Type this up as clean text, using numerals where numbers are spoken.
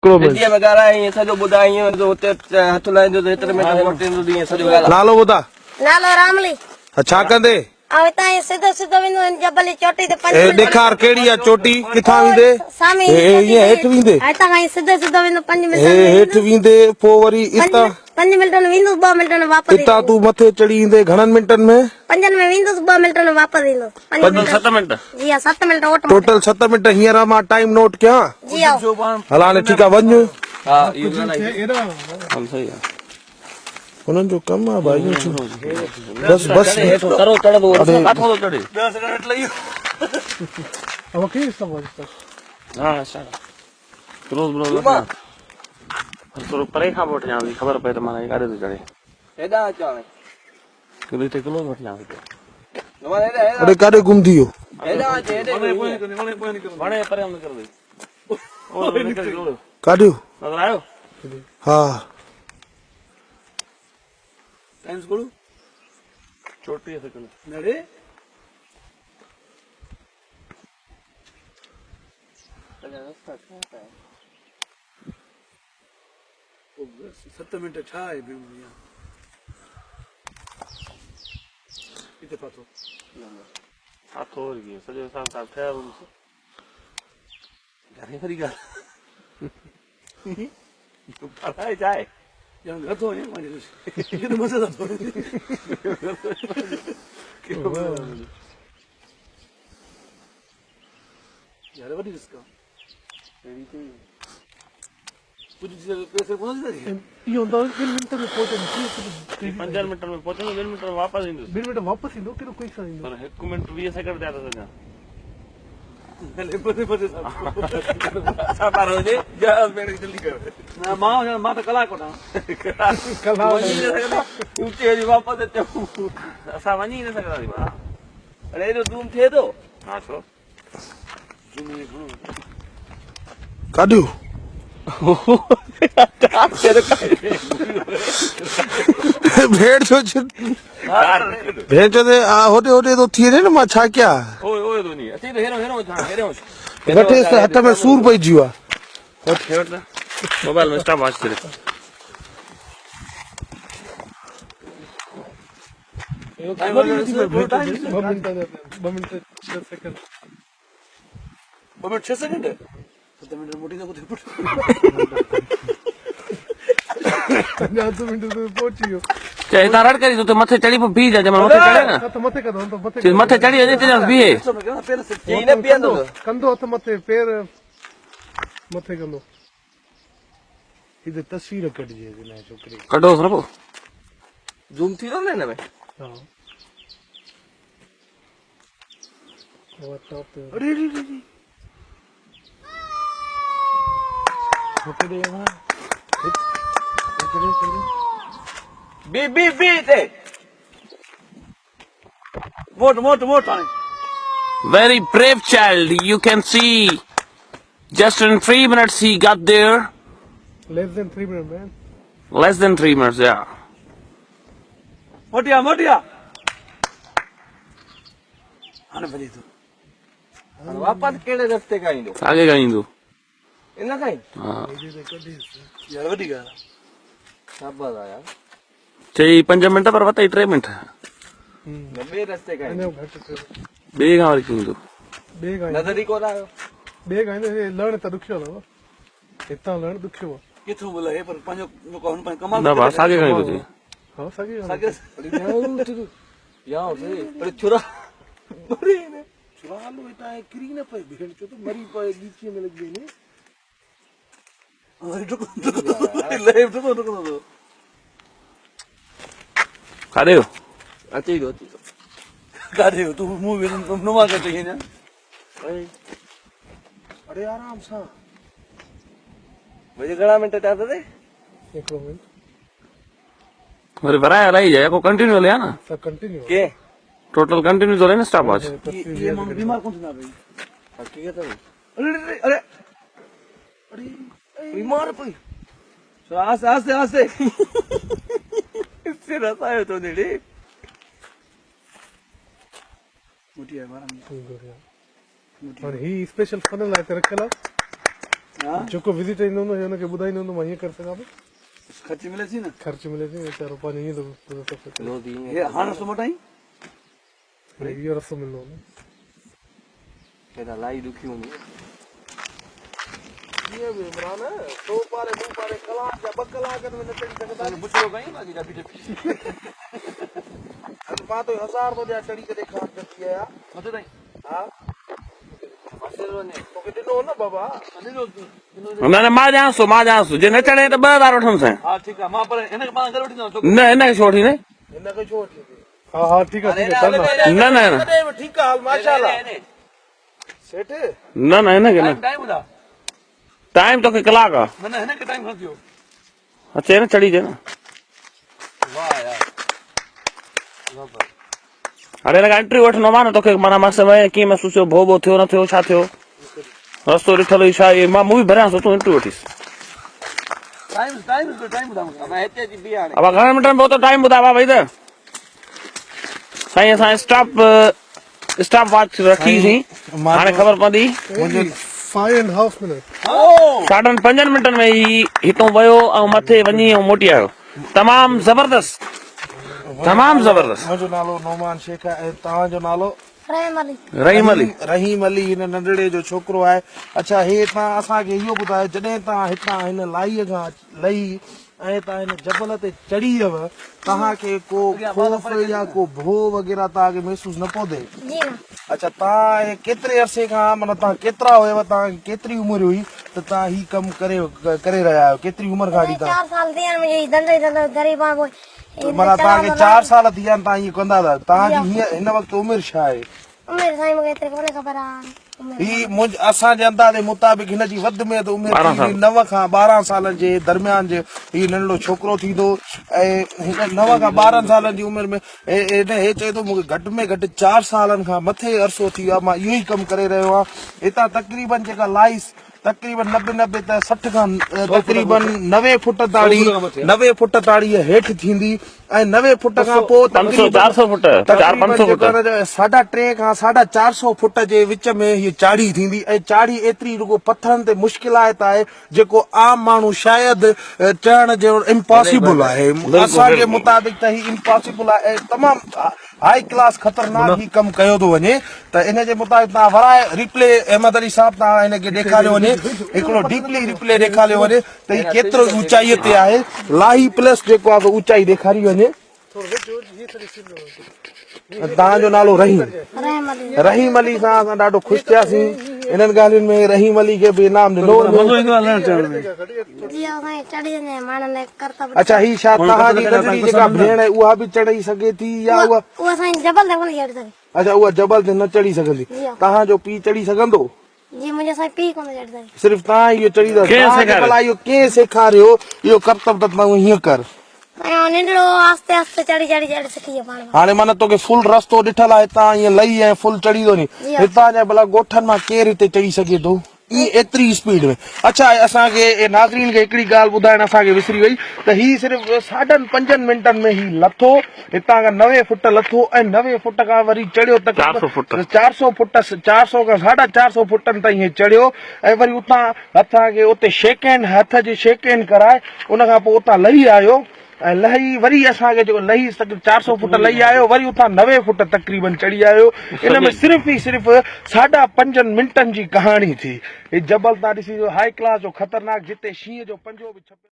हिकिड़ो मिंट में ॻाल्हाई सॼो ॿुधाई हुते हथ लाईंदो त हेतिरे में मोटींदो सॼो ॻाल्हाए नालो ॿुधा नालो रामली छा कंदे ऐं हितां सिधो सिधो वेंदो जबल जी चोटी ते 5 ए मिंट ॾेखार कहिड़ी आहे चोटी किथां वेंदे सामी ईअं हेठि वेंदे हितां खां सिधो सिधो वेंदो 5 मिंट हेठि वेंदे पोइ वरी इतां 5 मिंटनि में वेंदुसि 2 मिंटनि में वापसि इतां तूं मथे चढ़ी ईंदे घणनि मिंटनि में 5 में वेंदुसि 2 मिंटनि में वापसि ईंदुसि 5 मिंट 7 मिंट जी हा 7 मिंट ओट टोटल 7 मिंट हींअर मां टाइम नोट कयां जी हा हल हाणे ठीकु आहे वञ हा इहो ॻाल्हाए सही आहे हुननि जो कमु आहे भाई बस बस करो चढ़ो काथो थो चढ़े हा क्लोज ब्लोज थोरो परे खां वठी वठां ख़बर पए त माना गाॾी थो चढ़े हेॾां अचां किलो ते क्लोज वठी वठां अरे काॾे गुम थी वियो हेॾां अचे वणे परे न कर दे ओ निकल लो काॾियो नज़र आयो हा टाइम्स करू चोटी सेकंड नड़े 7 मिंट छा आहे किथे फाथो फाथो वरी सॼो हिसाब सां ठहियल घणे फरी ॻाल्हि पढ़ाई जाए ॼण घर थो वञे पंहिंजे मज़े सां थो यार वॾी रिस्क आहे इहो 5 मिंट में पहुचंदो 5 मिंट में पहुचंदो 2 मिंट में वापसि ईंदो 2 मिंट वापसि ईंदो केॾो क्विक सां ईंदो पर 1 मिंट 20 सेकंड थिया थो सॼा मां त कलाक वठां वापसि अचूं असां वञी न सघंदासीं भाउ अरे एॾो ज़ूम थिए थो हा छो काॾियो भेड़ छो भेड़ छो ते होॾे होॾे तो थी वञे न मां छा कयां वठे हथ में सूर पइजी वियो आहे मोबाइल में स्टॉप वॉच करे रड़ करी तो मथे चढ़ी पो बीह जा मथे चढ़े ना मथे चढ़ी वञे ते बीहे कंदो हथ मथे पैर मथे कंदो इधर तस्वीर कढजे ना छोकरी कढो सर ज़ूम थी तो न में हां और टॉप अरे छोकरी है वहां बी ते vote very brave child you can see just in 3 minutes he got there less than 3 minutes man less than 3 minutes yeah मोटिया हाने भली तो वापस केड़े रास्ते का ईंदो आगे का ईंदो इन का हां यार वडी गा शाबाश यार चई 5 मिंट पर वतई 3 मिंट बे रास्ते का बे का वरी ईंदो बे का नजर ही कोन आयो बे का लण त दुखियो हो इतना लण दुखियो किथु बोला है पर पंजो कोन कमाल ना बस आगे का ईंदो हां सागे यार अरे छुरा मरी ने छुरा लो इता है क्री न पे भेड़ चो तो मरी पे गीची में लग गई ने अरे तो लाइव तो कादे हो अची दो कादे हो तू मुंह में नुमा करते है ना अरे आराम सा मुझे घणा मिनट चाहते थे 1 मिनट अरे बराबर रही जाए को कंटिन्यू ले ना सब कंटिन्यू के टोटल कंटिन्यू तो रहे ना स्टॉप वॉच ये बीमार कौन सुना भाई हकीकत है अरे बीमार पे आस्ते इससे रसा है तो नेड़े मोटी है मारा और ही स्पेशल फनल है तेरे कला जेको विजिट ईंदो न हुनखे ॿुधाईंदो न मां हीअं करे सघां थो ख़र्च मिले थी न ख़र्च मिले थी वीचारो पंहिंजो ईअं हे हाणे सुमटाई इहो रस्तो मिलंदो न हेॾा लाई ॾुखी हूंदी कीअं बि इमरान तो पारे तूं पारे कलाक या 2 कलाकनि में न चढ़ी सघंदा पुछो कई बाक़ी डबी डबी मां तो 1000 तो ॾिया चढ़ी करे खान करती आया मथे ताईं हा पासे वञे तोखे ॾिनो न बाबा न मां ॼाणसि थो जे न चढ़े त 2000 वठंदुसि हा ठीकु आहे मां पर हिनखे पाण करे वठींदुमि न हिनखे छो वठी न हिनखे छो वठी हा हा ठीकु आहे न न ठीकु आहे हल माशाल्लाह सेठ न न हिनखे न टाइम ॿुधा टाइम तोखे कलाक आहे न न हिनखे टाइम खणियो अचे न चढ़ी जे न वाह यार हाणे हिन खां एंट्री वठंदो मां न तोखे माना मां समय कीअं महसूस थियो भो थियो न थियो छा थियो रस्तो ॾिठल हुई छा मां मूवी भरियां थो तूं एंट्री वठीस अब घणे मिंट में पहुतो टाइम ॿुधायो भई त साईं असां स्टॉप वॉच रखीसीं हाणे ख़बर पवंदी 5.5 मिनट 5.5 मिंटनि में ई हितां वियो ऐं मथे वञी ऐं मोटी आयो तमामु ज़बरदस्त मुंहिंजो नालो नौमान शेख आहे ऐं तव्हांजो नालो रहीम अली हिन नंढड़े जो छोकिरो आहे अच्छा हे तव्हां असांखे इहो ॿुधायो जॾहिं तव्हां हितां हिन लाईअ खां लही ऐं तव्हां हिन जबल ते चढ़ी हुयव तव्हांखे को खौफ़ या को भो वग़ैरह तव्हांखे महसूस न पियो थिए अच्छा तव्हां केतिरे अरसे खां माना तव्हां केतिरा हुयव तव्हांखे केतिरी उमिरि हुई त तव्हां ही कमु करे रहिया आहियो केतिरी उमिरि खां वठी तव्हां माना तव्हांखे 4 साल थी विया आहिनि तव्हां इहो कंदा था तव्हांजी हीअं हिन वक़्तु उमिरि छा आहे असांजे अंदाज़े मुताबिक़ हिनजी वधि में वधि उमिरि 9 खां 12 सालनि जे दरमियान जो हीउ नंढड़ो छोकिरो थींदो ऐं हिन 9 खां 12 सालनि जी उमिरि में हे चए थो मूंखे घटि में घटि 4 सालनि खां मथे अरसो थी वियो आहे मां इहो ई कमु करे रहियो आहियां हितां तक़रीबन जेका लाइस तक़रीबन 90 त 60 खां तक़रीबन 90 फुट ताड़ी हेठि थींदी ऐं 90 फुट खां पोइ 400 फुट 400 फुट 3.5 खां 450 फुट जे विच में हीअ चाढ़ी थींदी ऐं चाढ़ी एतिरी रुगो पथरनि ते मुश्किलात आहे जेको आम माण्हू शायदि चढ़ण जो इम्पॉसिबल आहे असांजे मुताबिक़ त हीउ इम्पॉसिबल आहे ऐं तमामु हाई क्लास ख़तरनाक ही कमु कयो थो वञे त इन जे मुताबिक़ तव्हां वराए रिप्ले अहमद अली साहब तव्हां हिनखे ॾेखारियो वञे हिकिड़ो डीपली रिप्ले ॾेखारियो वञे त हीउ केतिरो ऊचाईअ ते आहे लाही प्लस जेको आहे ऊचाई ॾेखारी वञे तव्हांजो नालो रहीम अली सां असां ॾाढो ख़ुशि थियासीं इन्हनि ॻाल्हियुनि में रहीम अली खे बि इनाम ॾिनो अच्छा ही छा तव्हांजी नंढड़ी जेका भेण आहे उहा बि चढ़ी सघे थी या अच्छा उहा जबल ते न चढ़ी सघंदी तव्हांजो पीउ चढ़ी सघंदो सिर्फ़ु तव्हां इहो चढ़ी था इहो कंहिं सेखारियो इहो करतब त तूं हीअं कर हाणे माना तोखे फुल रस्तो ॾिठल आहे हितां ईअं लही ऐं फुल चढ़ी थो नी हितां जा भला ॻोठनि मां केरु हिते चढ़ी सघे थो ईअं एतिरी स्पीड में अच्छा असांखे नाज़रीन खे हिकिड़ी ॻाल्हि ॿुधाइण असांखे विसरी वई त हीउ सिर्फ़ु 5.5 मिंटनि में ही लथो हितां खां 90 फुट लथो ऐं 90 फुट खां वरी चढ़ियो त 400 फुट 400 खां 450 फुटनि ताईं हे चढ़ियो ऐं वरी उतां असांखे उते हथ जे शेक हैंड कराए उन खां पोइ उतां लही आयो ऐं लही वरी असांखे जेको लही 400 फुट लही आयो वरी उतां 90 फुट तक़रीबन चढ़ी आयो इन में सिर्फ़ु ई सिर्फ़ु 5.5 मिंटनि जी कहाणी थी हे जबल तव्हां ॾिसी हाई क्लास जो ख़तरनाक जिते शींहं जो पंजो बि